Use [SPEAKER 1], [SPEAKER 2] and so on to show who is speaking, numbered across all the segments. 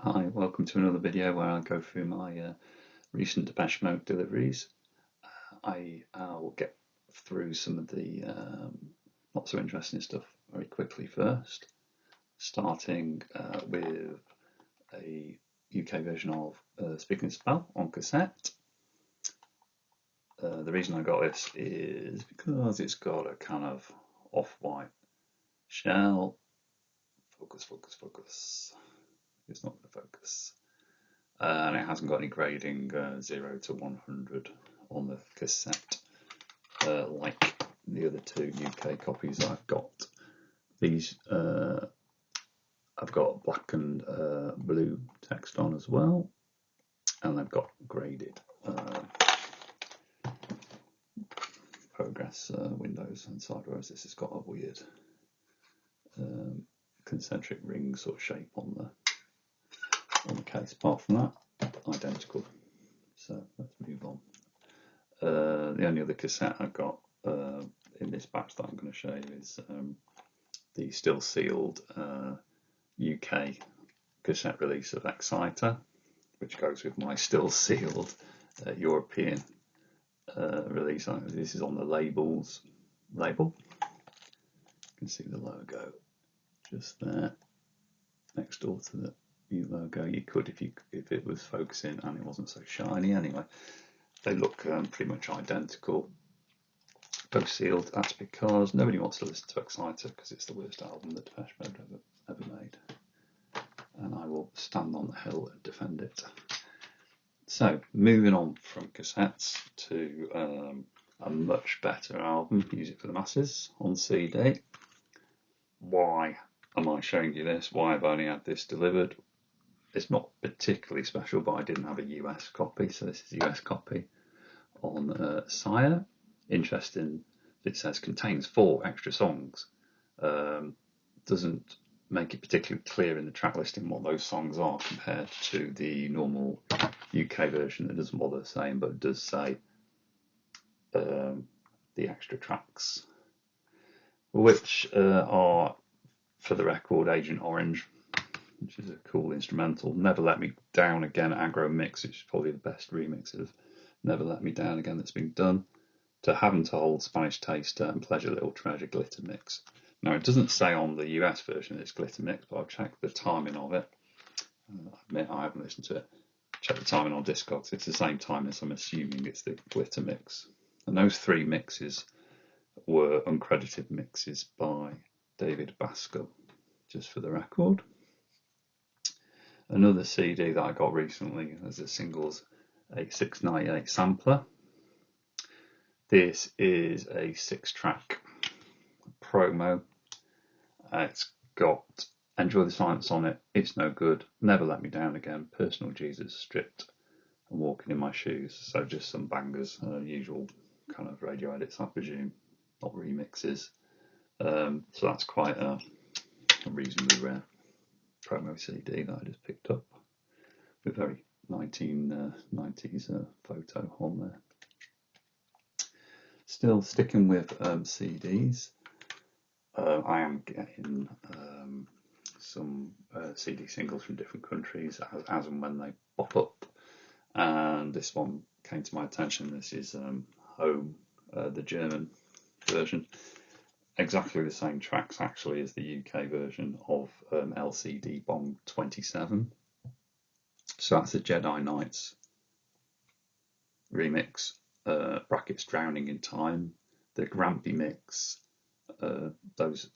[SPEAKER 1] Hi, welcome to another video where I go through my recent Depeche Mode deliveries. I'll get through some of the not so interesting stuff very quickly first, starting with a UK version of Speaking of Spell on cassette. The reason I got this is because it's got a kind of off-white shell. Focus. It's not going to focus. And it hasn't got any grading 0 to 100 on the cassette, like the other two UK copies I've got. These I've got black and blue text on as well, and they've got graded progress windows inside, whereas this has got a weird concentric ring sort of shape on the case. Apart from that, identical. So let's move on. The only other cassette I've got in this batch that I'm going to show you is the still sealed UK cassette release of Exciter, which goes with my still sealed European release. This is on the label. You can see the logo just there next door to the new logo. You could if it was focusing and it wasn't so shiny. Anyway, they look pretty much identical. Both sealed. That's because nobody wants to listen to Exciter because it's the worst album that Depeche Mode ever made, and I will stand on the hill and defend it. So moving on from cassettes to a much better album, Music for the Masses, on CD. Why am I showing you this? Why have I only had this delivered? It's not particularly special, but I didn't have a US copy, so this is a US copy on Sire. Interesting, it says contains 4 extra songs. Doesn't make it particularly clear in the track listing what those songs are compared to the normal UK version. It doesn't bother saying, but it does say the extra tracks, which are, for the record, Agent Orange, which is a cool instrumental. Never Let Me Down Again Aggro Mix, which is probably the best remix of Never Let Me Down Again that's been done. To Haven't Told, Spanish Taster, and Pleasure Little Treasure Glitter Mix. Now, it doesn't say on the US version it's Glitter Mix, but I've checked the timing of it. I admit I haven't listened to it. Check the timing on Discogs. It's the same time as I'm assuming it's the Glitter Mix. And those 3 mixes were uncredited mixes by David Bascom, just for the record. Another CD that I got recently as a singles 8698 sampler. This is a 6-track promo. It's got Enjoy the Silence on it, It's No Good, Never Let Me Down Again, Personal Jesus, Stripped, and Walking in My Shoes. So just some bangers, usual kind of radio edits, I presume, not remixes. So that's quite a reasonably rare promo CD that I just picked up with very 1990s photo on there. Still sticking with CDs, I am getting some CD singles from different countries as and when they pop up, and this one came to my attention. This is Home, the German version. Exactly the same tracks actually as the UK version of LCD Bong 27. So that's the Jedi Knights remix, brackets Drowning in Time, the Grampy mix, those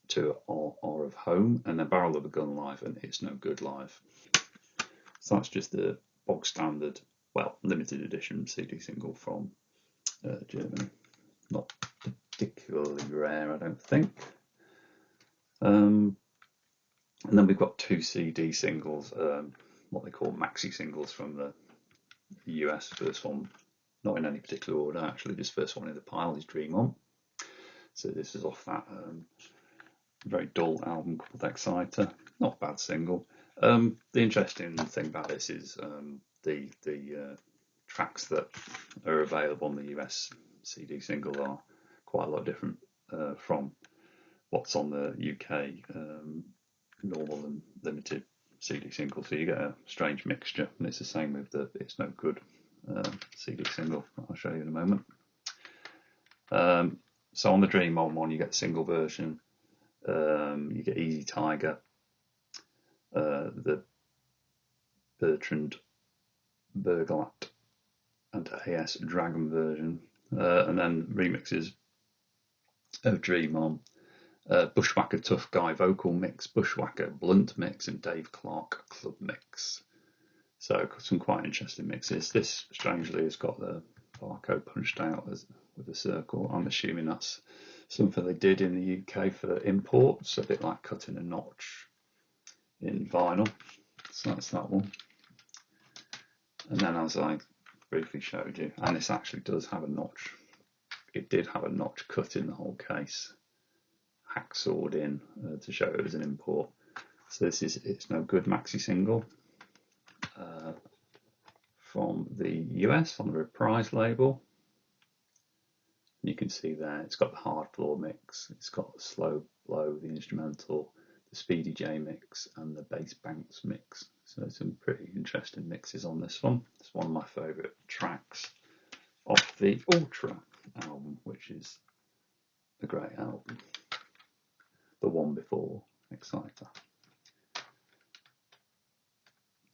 [SPEAKER 1] 2 are of Home, and then Barrel of a Gun live and It's No Good live. So that's just the bog standard, well, limited edition CD single from Germany. Not particularly rare, I don't think. And then we've got 2 CD singles, what they call maxi singles from the US. First one, not in any particular order, actually, just first one in the pile is Dream On. So this is off that very dull album called Exciter. Not a bad single. The interesting thing about this is the tracks that are available on the US CD single are quite a lot different from what's on the UK normal and limited CD single, so you get a strange mixture, and it's the same with the It's No Good CD single. I'll show you in a moment. So on the Dream On one, you get the single version. You get Easy Tiger, the Bertrand Berglat and AS Dragon version, and then remixes of Dream On, Bushwhacker Tough Guy vocal mix, Bushwhacker Blunt mix, and Dave Clark club mix. So some quite interesting mixes. This strangely has got the barcode punched out with a circle. I'm assuming that's something they did in the UK for imports, a bit like cutting a notch in vinyl. So that's that one. And then, as I briefly showed you, and this actually does have a notch. It did have a notch cut in the whole case, hacksawed in to show it was an import. So this is It's No Good maxi single from the US on the Reprise label. And you can see there it's got the hard floor mix, it's got the slow blow, the instrumental, the Speedy J mix, and the bass banks mix. So some pretty interesting mixes on this one. It's one of my favourite tracks off the Ultra album, which is a great album. The one before Exciter.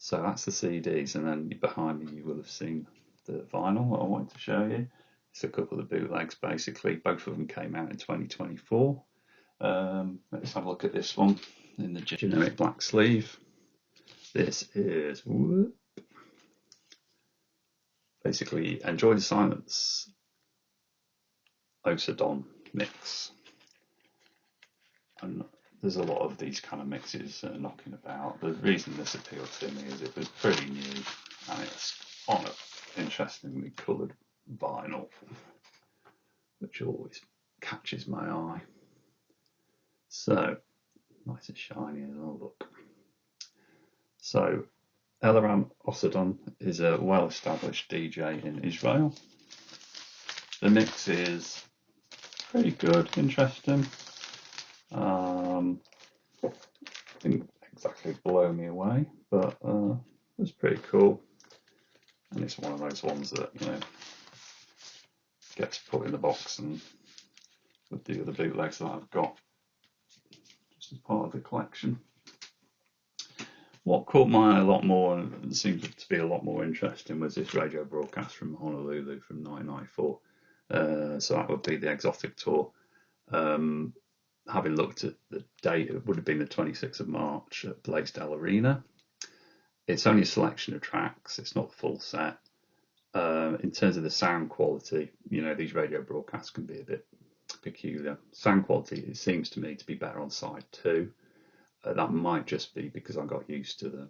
[SPEAKER 1] So that's the CDs, and then behind me you will have seen the vinyl that I wanted to show you. It's a couple of bootlegs basically. Both of them came out in 2024. Let's have a look at this one in the generic black sleeve. This is basically Enjoy the Silence Osadon mix. And there's a lot of these kind of mixes knocking about. The reason this appealed to me is it was pretty new and it's on an interestingly coloured vinyl, which always catches my eye. So, nice and shiny as well, look. So, Eliran Osadon is a well-established DJ in Israel. The mix is pretty good, interesting. Didn't exactly blow me away, but it was pretty cool. And it's one of those ones that, you know, gets put in the box and with the other bootlegs that I've got just as part of the collection. What caught my eye a lot more and seemed to be a lot more interesting was this radio broadcast from Honolulu from 1994. So that would be the Exotic Tour. Having looked at the date, it would have been the 26th of March at Blaisdell Arena. It's only a selection of tracks, it's not the full set. In terms of the sound quality, you know, these radio broadcasts can be a bit peculiar. Sound quality, it seems to me to be better on side 2. That might just be because I got used to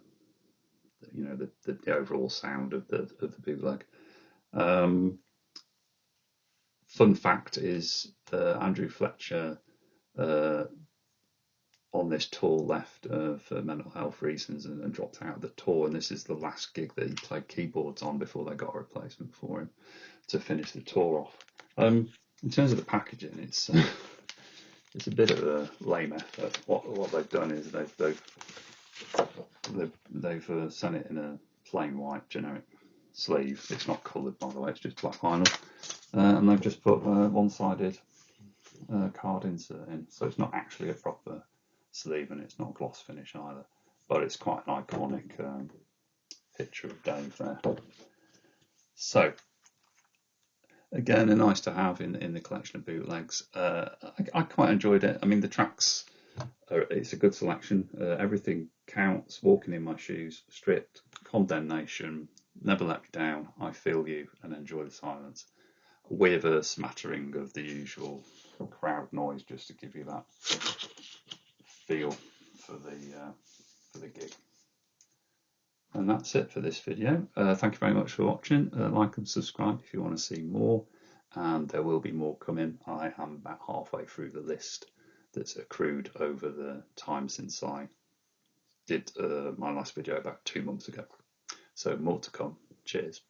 [SPEAKER 1] the overall sound of the bootleg. Fun fact is Andrew Fletcher on this tour left for mental health reasons and dropped out of the tour, and this is the last gig that he played keyboards on before they got a replacement for him to finish the tour off. In terms of the packaging, it's a bit of a lame effort. What they've done is they've sent it in a plain white generic sleeve. It's not coloured, by the way, it's just black vinyl, and they've just put one-sided card insert in, so it's not actually a proper sleeve and it's not gloss finish either, but it's quite an iconic picture of Dave there. So again, a nice to have in the collection of bootlegs. I quite enjoyed it. I mean, the tracks, it's a good selection. Everything Counts, Walking in My Shoes, Stripped, Condemnation, Never Let Me Down, I Feel You, and Enjoy the Silence. With a smattering of the usual crowd noise, just to give you that feel for the gig. And that's it for this video. Thank you very much for watching. Like and subscribe if you want to see more, and there will be more coming. I am about halfway through the list that's accrued over the time since I did my last video about 2 months ago. So more to come. Cheers.